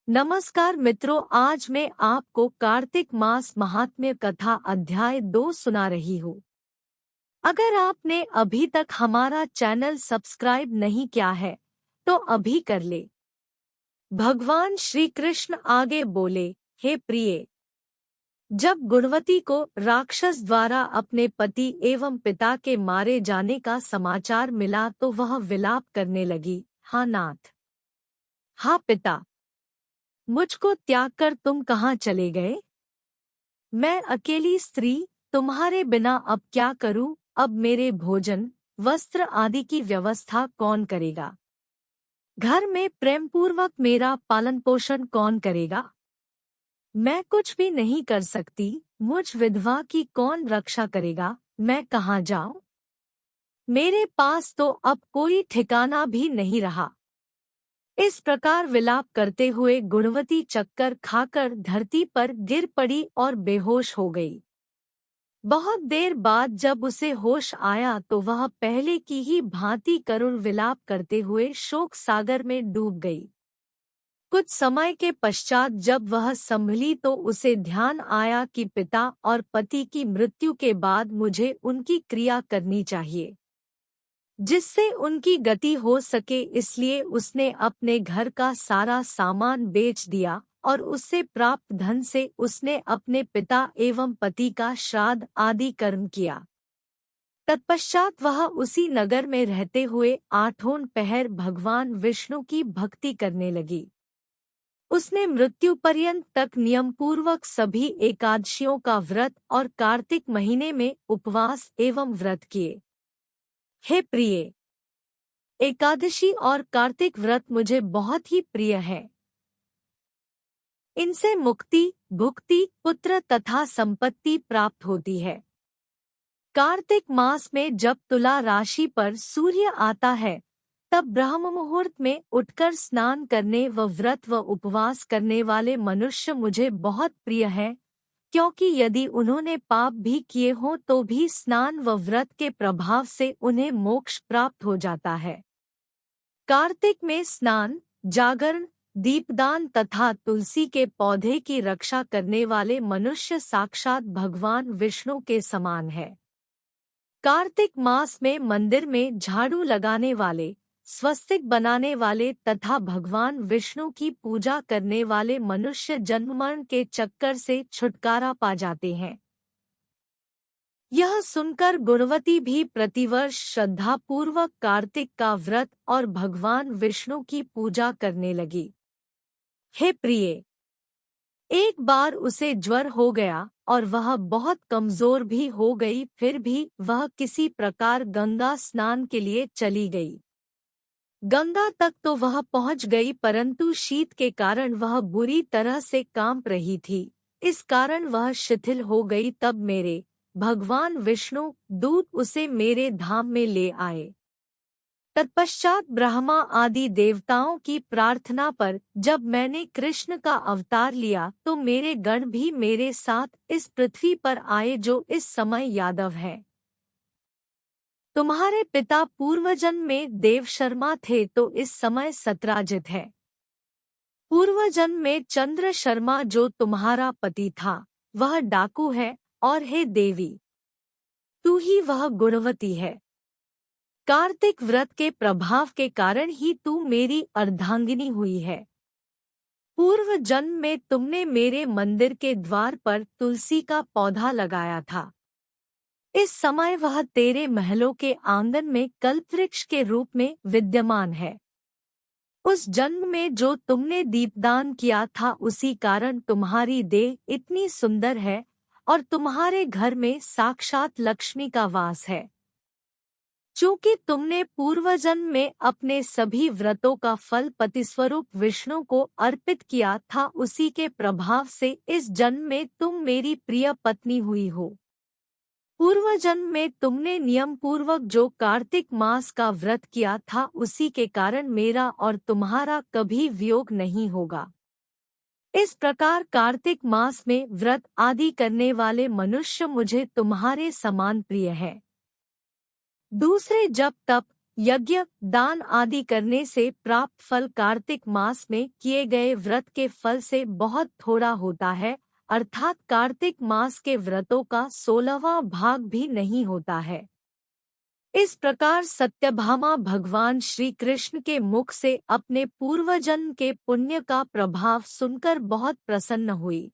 नमस्कार मित्रों, आज मैं आपको कार्तिक मास महात्म्य कथा अध्याय 2 सुना रही हूँ। अगर आपने अभी तक हमारा चैनल सब्सक्राइब नहीं किया है तो अभी कर ले। भगवान श्री कृष्ण आगे बोले, हे प्रिय, जब गुणवती को राक्षस द्वारा अपने पति एवं पिता के मारे जाने का समाचार मिला तो वह विलाप करने लगी। हाँ नाथ, हाँ पिता, मुझको त्याग कर तुम कहाँ चले गए? मैं अकेली स्त्री तुम्हारे बिना अब क्या करूं? अब मेरे भोजन, वस्त्र आदि की व्यवस्था कौन करेगा? घर में प्रेम पूर्वक मेरा पालन पोषण कौन करेगा? मैं कुछ भी नहीं कर सकती। मुझ विधवा की कौन रक्षा करेगा? मैं कहाँ जाऊं? मेरे पास तो अब कोई ठिकाना भी नहीं रहा। इस प्रकार विलाप करते हुए गुणवती चक्कर खाकर धरती पर गिर पड़ी और बेहोश हो गई। बहुत देर बाद जब उसे होश आया तो वह पहले की ही भांति करुण विलाप करते हुए शोक सागर में डूब गई। कुछ समय के पश्चात जब वह संभली तो उसे ध्यान आया कि पिता और पति की मृत्यु के बाद मुझे उनकी क्रिया करनी चाहिए, जिससे उनकी गति हो सके। इसलिए उसने अपने घर का सारा सामान बेच दिया और उससे प्राप्त धन से उसने अपने पिता एवं पति का श्राद्ध आदि कर्म किया। तत्पश्चात वह उसी नगर में रहते हुए आठों पहर भगवान विष्णु की भक्ति करने लगी। उसने मृत्यु पर्यंत तक नियम पूर्वक सभी एकादशियों का व्रत और कार्तिक महीने में उपवास एवं व्रत किए। हे प्रिय, एकादशी और कार्तिक व्रत मुझे बहुत ही प्रिय है। इनसे मुक्ति, भुक्ति, पुत्र तथा संपत्ति प्राप्त होती है। कार्तिक मास में जब तुला राशि पर सूर्य आता है तब ब्रह्म मुहूर्त में उठकर स्नान करने व व्रत व उपवास करने वाले मनुष्य मुझे बहुत प्रिय हैं, क्योंकि यदि उन्होंने पाप भी किए हों तो भी स्नान व व्रत के प्रभाव से उन्हें मोक्ष प्राप्त हो जाता है। कार्तिक में स्नान, जागरण, दीपदान तथा तुलसी के पौधे की रक्षा करने वाले मनुष्य साक्षात भगवान विष्णु के समान है। कार्तिक मास में मंदिर में झाड़ू लगाने वाले, स्वस्तिक बनाने वाले तथा भगवान विष्णु की पूजा करने वाले मनुष्य जन्म मरण के चक्कर से छुटकारा पा जाते हैं। यह सुनकर गुणवती भी प्रतिवर्ष श्रद्धापूर्वक कार्तिक का व्रत और भगवान विष्णु की पूजा करने लगी। हे प्रिय, एक बार उसे ज्वर हो गया और वह बहुत कमजोर भी हो गई, फिर भी वह किसी प्रकार गंगा स्नान के लिए चली गई। गंगा तक तो वह पहुंच गई, परंतु शीत के कारण वह बुरी तरह से कांप रही थी। इस कारण वह शिथिल हो गई। तब मेरे भगवान विष्णु दूत उसे मेरे धाम में ले आए। तत्पश्चात ब्रह्मा आदि देवताओं की प्रार्थना पर जब मैंने कृष्ण का अवतार लिया तो मेरे गण भी मेरे साथ इस पृथ्वी पर आए, जो इस समय यादव हैं। तुम्हारे पिता पूर्वजन्म में देवशर्मा थे तो इस समय सत्राजित है। पूर्वजन्म में चंद्र शर्मा जो तुम्हारा पति था वह डाकू है, और हे देवी, तू ही वह गुणवती है। कार्तिक व्रत के प्रभाव के कारण ही तू मेरी अर्धांगिनी हुई है। पूर्व जन्म में तुमने मेरे मंदिर के द्वार पर तुलसी का पौधा लगाया था। इस समय वह तेरे महलों के आंगन में कल्पवृक्ष के रूप में विद्यमान है। उस जन्म में जो तुमने दीपदान किया था उसी कारण तुम्हारी देह इतनी सुंदर है और तुम्हारे घर में साक्षात लक्ष्मी का वास है। चूंकि तुमने पूर्वजन्म में अपने सभी व्रतों का फल पतिस्वरूप विष्णु को अर्पित किया था, उसी के प्रभाव से इस जन्म में तुम मेरी प्रिय पत्नी हुई हो। पूर्वजन्म में तुमने नियम पूर्वक जो कार्तिक मास का व्रत किया था उसी के कारण मेरा और तुम्हारा कभी वियोग नहीं होगा। इस प्रकार कार्तिक मास में व्रत आदि करने वाले मनुष्य मुझे तुम्हारे समान प्रिय है। दूसरे जप तप, यज्ञ, दान आदि करने से प्राप्त फल कार्तिक मास में किए गए व्रत के फल से बहुत थोड़ा होता है, अर्थात कार्तिक मास के व्रतों का 16वां भाग भी नहीं होता है। इस प्रकार सत्यभामा भगवान श्री कृष्ण के मुख से अपने पूर्वजन्म के पुण्य का प्रभाव सुनकर बहुत प्रसन्न हुई